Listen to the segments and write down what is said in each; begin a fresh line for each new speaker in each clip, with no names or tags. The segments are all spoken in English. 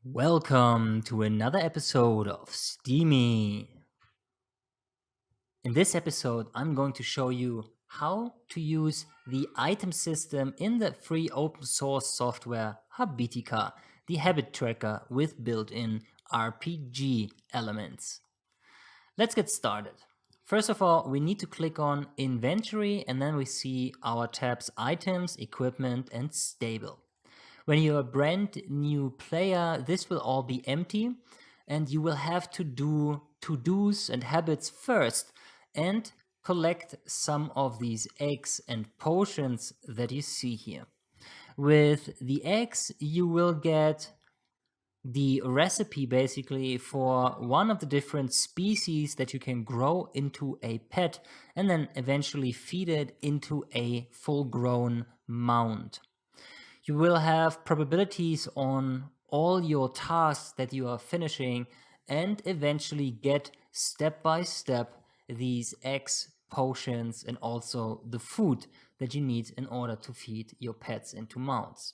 Welcome to another episode of Steemy. In this episode, I'm going to show you how to use the item system in the free open source software Habitica, the habit tracker with built-in RPG elements. Let's get started. First of all, we need to click on Inventory and then we see our tabs Items, Equipment and Stable. When you're a brand new player, this will all be empty and you will have to do to-dos and habits first and collect some of these eggs and potions that you see here. With the eggs, you will get the recipe basically for one of the different species that you can grow into a pet and then eventually feed it into a full-grown mount. You will have probabilities on all your tasks that you are finishing and eventually get step by step these eggs, potions, and also the food that you need in order to feed your pets into mounts.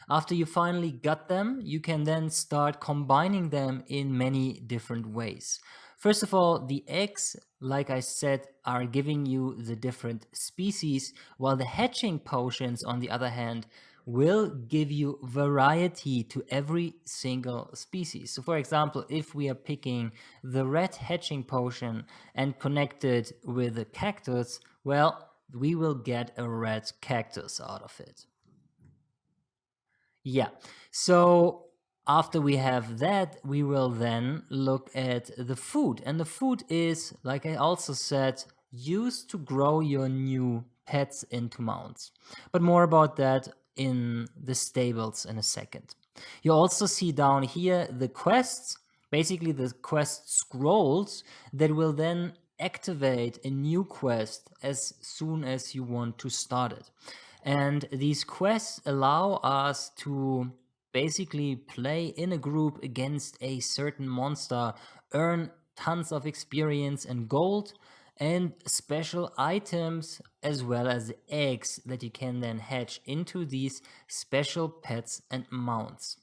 After you finally got them, you can then start combining them in many different ways. First of all, the eggs, like I said, are giving you the different species, while the hatching potions, on the other hand, will give you variety to every single species. So for example, if we are picking the red hatching potion and connect it with a cactus, well, we will get a red cactus out of it. Yeah, so after we have that, we will then look at the food. And the food is, like I also said, used to grow your new pets into mounts. But more about that in the stables in a second. You also see down here the quests, basically the quest scrolls that will then activate a new quest as soon as you want to start it. And these quests allow us to basically play in a group against a certain monster, earn tons of experience and gold, and special items as well as eggs that you can then hatch into these special pets and mounts.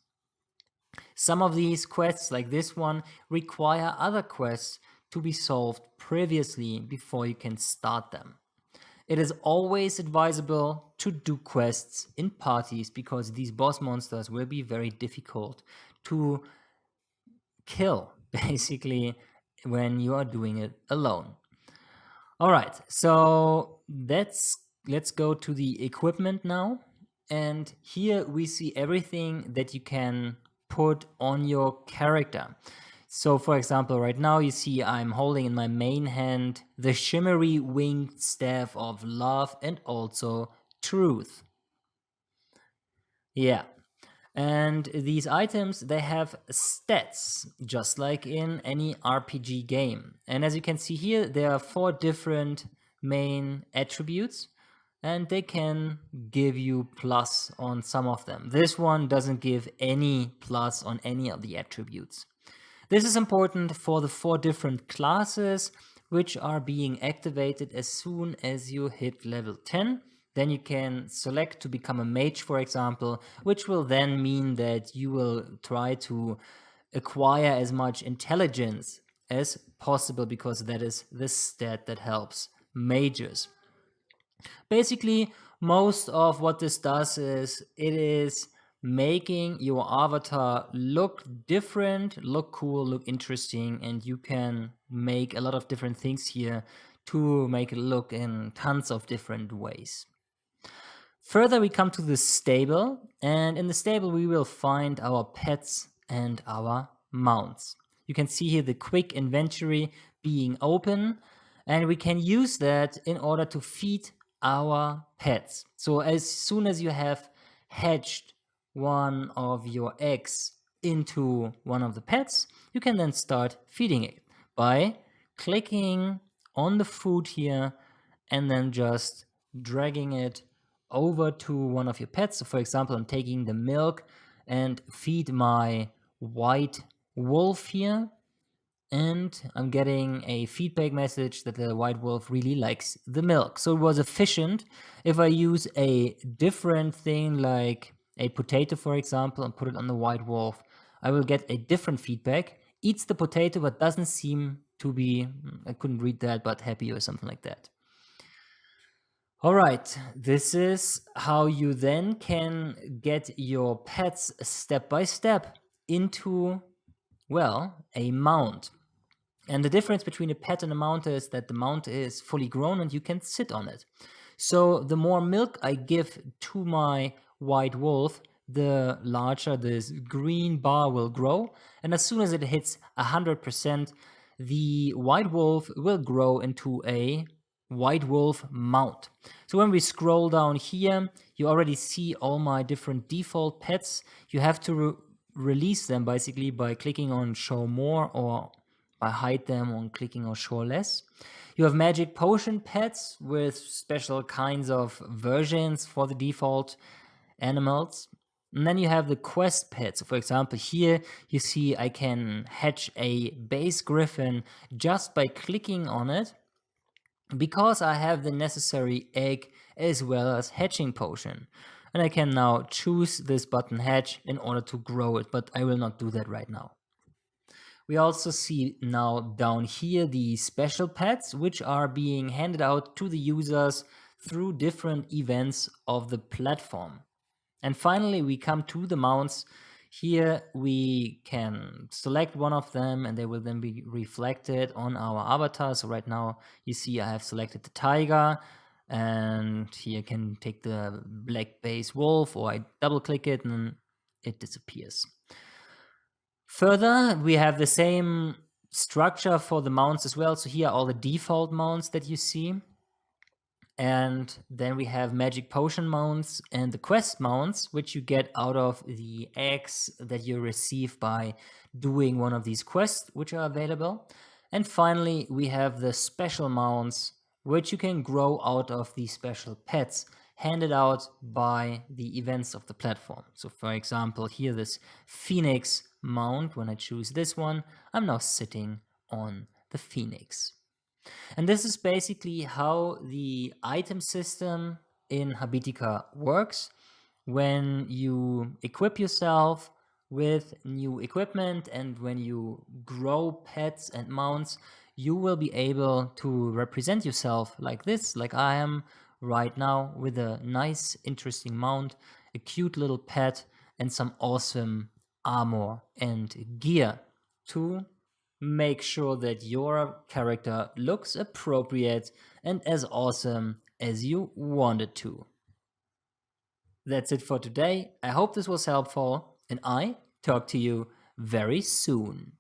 Some of these quests, like this one, require other quests to be solved previously before you can start them. It is always advisable to do quests in parties because these boss monsters will be very difficult to kill, basically, when you are doing it alone. All right, so let's go to the equipment now. And here we see everything that you can put on your character. So for example, right now you see I'm holding in my main hand the shimmery winged staff of love and also truth. Yeah. And these items, they have stats, just like in any RPG game. And as you can see here, there are 4 different main attributes, and they can give you plus on some of them. This one doesn't give any plus on any of the attributes. This is important for the 4 different classes, which are being activated as soon as you hit level 10. Then you can select to become a mage, for example, which will then mean that you will try to acquire as much intelligence as possible because that is the stat that helps mages. Basically, most of what this does is it is making your avatar look different, look cool, look interesting, and you can make a lot of different things here to make it look in tons of different ways. Further, we come to the stable, and in the stable we will find our pets and our mounts. You can see here the quick inventory being open, and we can use that in order to feed our pets. So as soon as you have hatched one of your eggs into one of the pets, you can then start feeding it by clicking on the food here and then just dragging it over to one of your pets. So for example, I'm taking the milk and feed my white wolf here, and I'm getting a feedback message that the white wolf really likes the milk. So it was efficient. If I use a different thing like a potato, for example, and put it on the white wolf, I will get a different feedback. Eats the potato, but doesn't seem to be, I couldn't read that, but happy or something like that. All right, this is how you then can get your pets step by step into, well, a mount. And the difference between a pet and a mount is that the mount is fully grown and you can sit on it. So the more milk I give to my white wolf, the larger this green bar will grow. And as soon as it hits 100%, the white wolf will grow into a white wolf mount. So when we scroll down here, you already see all my different default pets. You have to release them basically by clicking on show more, or by hide them on clicking on show less. You have magic potion pets with special kinds of versions for the default animals. And then you have the quest pets. So for example, here you see I can hatch a base griffin just by clicking on it, because I have the necessary egg as well as hatching potion. And I can now choose this button hatch in order to grow it, but I will not do that right now. We also see now down here the special pets, which are being handed out to the users through different events of the platform. And finally, we come to the mounts. Here we can select one of them and they will then be reflected on our avatar. So right now you see I have selected the tiger, and here I can take the black base wolf, or I double click it and it disappears. Further, we have the same structure for the mounts as well. So here are all the default mounts that you see. And then we have magic potion mounts and the quest mounts, which you get out of the eggs that you receive by doing one of these quests, which are available. And finally, we have the special mounts, which you can grow out of the special pets handed out by the events of the platform. So for example, here this Phoenix mount, when I choose this one, I'm now sitting on the Phoenix. And this is basically how the item system in Habitica works. When you equip yourself with new equipment and when you grow pets and mounts, you will be able to represent yourself like this, like I am right now, with a nice, interesting mount, a cute little pet, and some awesome armor and gear to make sure that your character looks appropriate and as awesome as you want it to. That's it for today. I hope this was helpful, and I talk to you very soon.